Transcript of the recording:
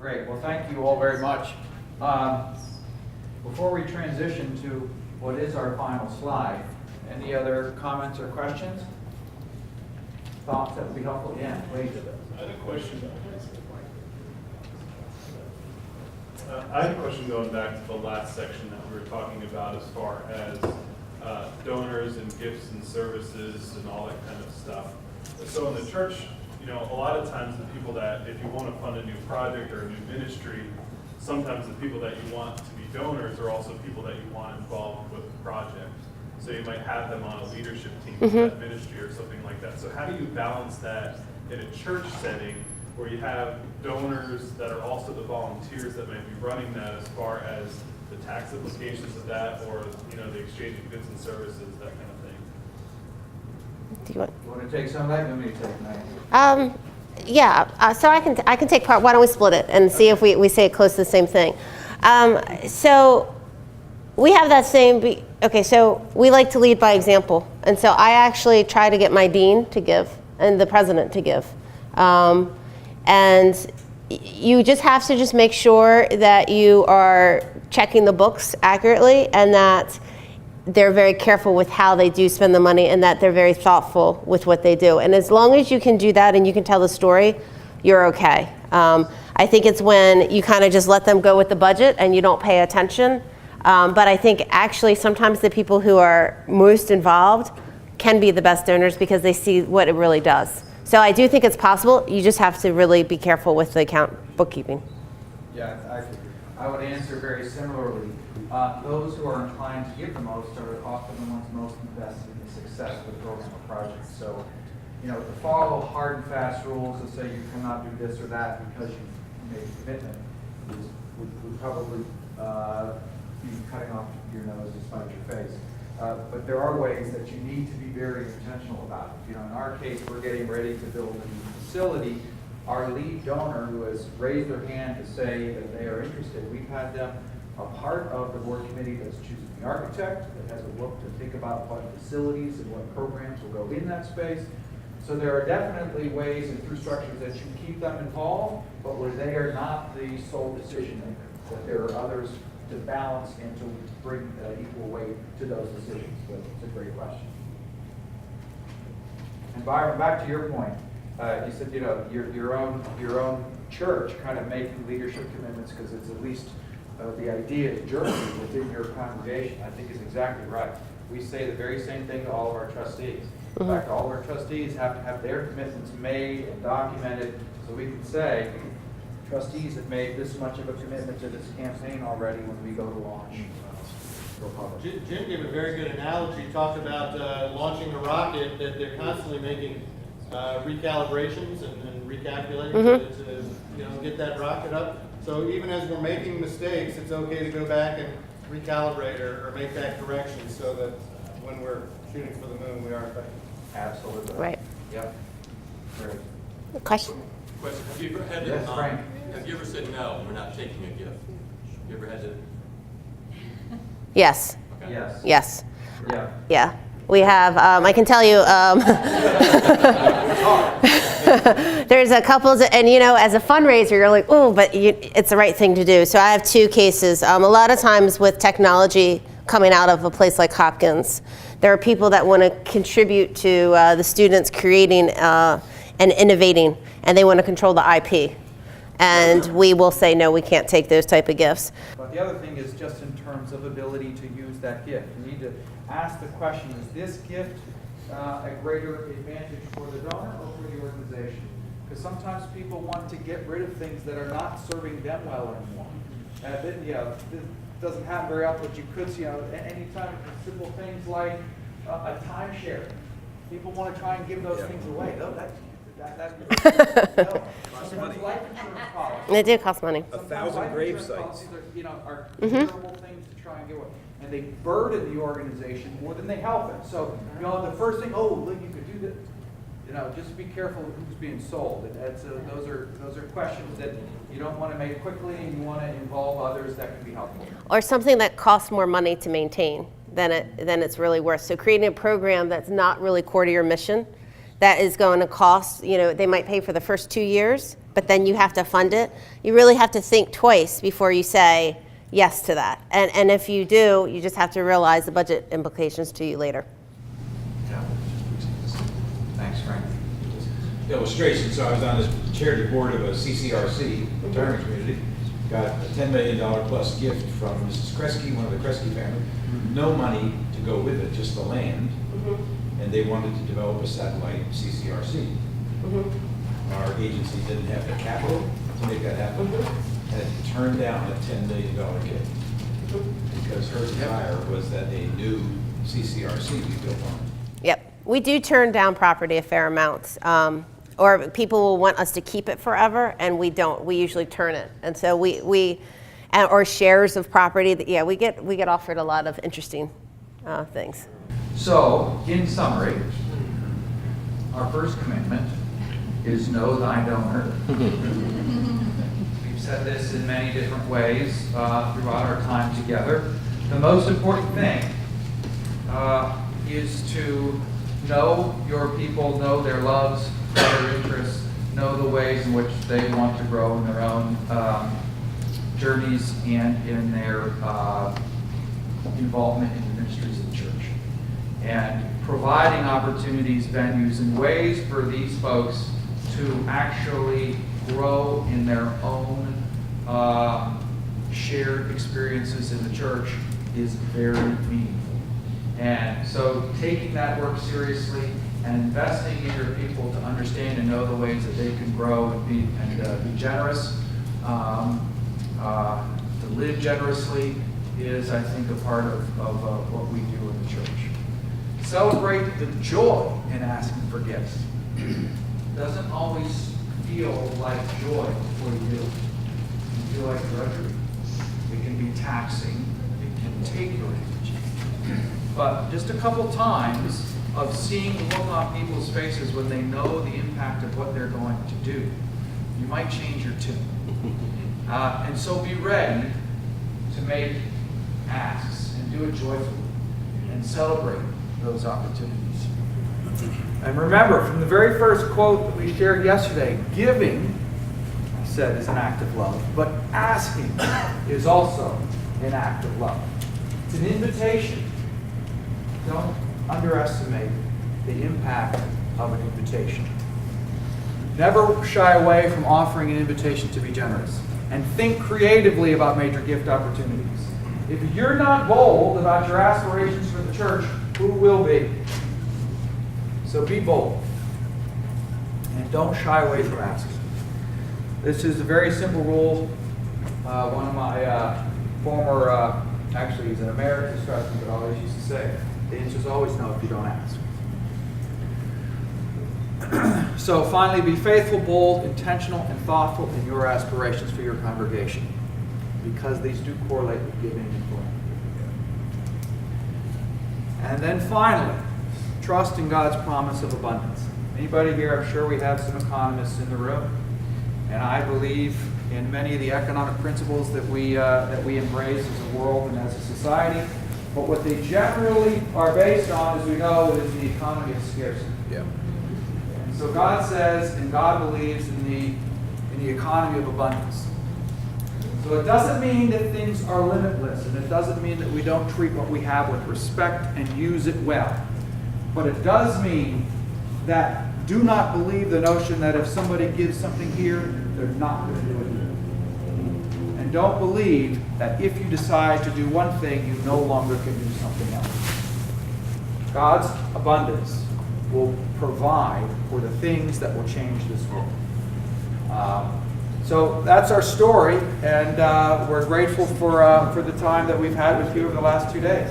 Great. Well, thank you all very much. Before we transition to what is our final slide, any other comments or questions? Thoughts that would be helpful? Yeah, please. I had a question. I had a question going back to the last section that we were talking about as far as donors and gifts and services and all that kind of stuff. So in the church, you know, a lot of times the people that, if you want to fund a new project or a new ministry, sometimes the people that you want to be donors are also people that you want involved with the project. So you might have them on a leadership team for that ministry or something like that. So how do you balance that in a church setting where you have donors that are also the volunteers that might be running that, as far as the tax implications of that, or, you know, the exchange of goods and services, that kind of thing? Do you want? You want to take some of that? You want me to take that? Yeah, so I can take part. Why don't we split it and see if we say it close to the same thing. So we have that same, okay, so we like to lead by example. And so I actually try to get my dean to give and the president to give. And you just have to just make sure that you are checking the books accurately and that they're very careful with how they do spend the money and that they're very thoughtful with what they do. And as long as you can do that and you can tell the story, you're okay. I think it's when you kind of just let them go with the budget and you don't pay attention. But I think actually sometimes the people who are most involved can be the best donors because they see what it really does. So I do think it's possible. You just have to really be careful with the account bookkeeping. Yeah, I would answer very similarly. Those who are inclined to give the most are often the ones most invested in the success of the program or project. So, you know, to follow hard and fast rules that say you cannot do this or that because you made a commitment would probably be cutting off your nose to spite your face. But there are ways that you need to be very intentional about it. You know, in our case, we're getting ready to build a new facility. Our lead donor, who has raised their hand to say that they are interested, we've had them a part of the board committee that's choosing the architect, that has a look to think about what facilities and what programs will go in that space. So there are definitely ways and through structures that you keep them involved, but where they are not the sole decision maker, that there are others to balance and to bring equal weight to those decisions. But it's a great question. And Byron, back to your point, you said, you know, your own church kind of making leadership commitments because it's at least the idea is journey within your congregation. I think is exactly right. We say the very same thing to all of our trustees. In fact, all of our trustees have to have their commitments made and documented, so we can say, trustees have made this much of a commitment to this campaign already when we go to launch. Jim gave a very good analogy. He talked about launching a rocket, that they're constantly making recalibrations and recalculating to you know, get that rocket up. So even as we're making mistakes, it's okay to go back and recalibrate or make that correction so that when we're shooting for the moon, we are effective. Absolutely. Right. Yep. Great. Question? Question, have you ever had Yes, Frank. have you ever said, no, we're not taking a gift? You ever had to? Yes. Okay. Yes. Yes. Yeah. Yeah. We have, I can tell you, there's a couple, and you know, as a fundraiser, you're like, oh, but it's the right thing to do. So I have two cases. A lot of times with technology coming out of a place like Hopkins, there are people that want to contribute to the students creating and innovating, and they want to control the IP. And we will say, no, we can't take those type of gifts. But the other thing is just in terms of ability to use that gift. You need to ask the question, is this gift a greater advantage for the donor or for the organization? Because sometimes people want to get rid of things that are not serving them well anymore. This doesn't happen very often, but you could see, anytime simple things like a timeshare. People want to try and give those things away. No, sometimes life insurance policies. They do cost money. Sometimes 1,000 grave life insurance sites. policies are terrible things to try and get away. And they burden the organization more than they help it. So, the first thing, look, you could do this. Just be careful with who's being sold. And that's, those are questions that you don't want to make quickly, and you want to involve others that can be helpful. Or something that costs more money to maintain than it's really worth. So creating a program that's not really core to your mission, that is going to cost, they might pay for the first 2 years, but then you have to fund it, you really have to think twice before you say yes to that. And if you do, you just have to realize the budget implications to you later. Thanks, Frank. Illustration, so I was on the charity board of a CCRC, retirement community, got a $10 million plus gift from Mrs. Kresge, one of the Kresge family. No money to go with it, just the land. And they wanted to develop a satellite CCRC. Our agency didn't have the capital to make that happen. Had turned down a $10 million gift because her desire was that a new CCRC be built on it. Yep, we do turn down property a fair amount. Or people will want us to keep it forever, and we don't. We usually turn it, and so or shares of property. Yeah, we get offered a lot of interesting things. So, in summary, our first commitment is know thy donor. We've said this in many different ways throughout our time together. The most important thing is to know your people, know their loves, their interests, know the ways in which they want to grow in their own journeys and in their involvement in the ministries of the church. And providing opportunities, venues, and ways for these folks to actually grow in their own shared experiences in the church is very meaningful. And so taking that work seriously and investing in your people to understand and know the ways that they can grow and be generous, to live generously is, I think, a part of what we do in the church. Celebrate the joy in asking for gifts. It doesn't always feel like joy before you do it. It can feel like drudgery. It can be taxing. It can take your energy. But just a couple times of seeing the look on people's faces when they know the impact of what they're going to do, you might change your tune. And so be ready to make asks and do it joyfully and celebrate those opportunities. And remember, from the very first quote that we shared yesterday, giving, I said, is an act of love, but asking is also an act of love. It's an invitation. Don't underestimate the impact of an invitation. Never shy away from offering an invitation to be generous. And think creatively about major gift opportunities. If you're not bold about your aspirations for the church, who will be? So be bold. And don't shy away from asking. This is a very simple rule. One of my former, actually he's an emeritus trustee, but always used to say, the answer is always no if you don't ask. So finally, be faithful, bold, intentional, and thoughtful in your aspirations for your congregation, because these do correlate with giving and philanthropy. And then finally, trust in God's promise of abundance. Anybody here, I'm sure we have some economists in the room, and I believe in many of the economic principles that we embrace as a world and as a society. But what they generally are based on, as we know, is the economy of scarcity. Yeah. And so God says, and God believes in the economy of abundance. So it doesn't mean that things are limitless, and it doesn't mean that we don't treat what we have with respect and use it well. But it does mean that do not believe the notion that if somebody gives something here, they're not going to do it here. And don't believe that if you decide to do one thing, you no longer can do something else. God's abundance will provide for the things that will change this world. So that's our story, and we're grateful for the time that we've had with you over the last 2 days.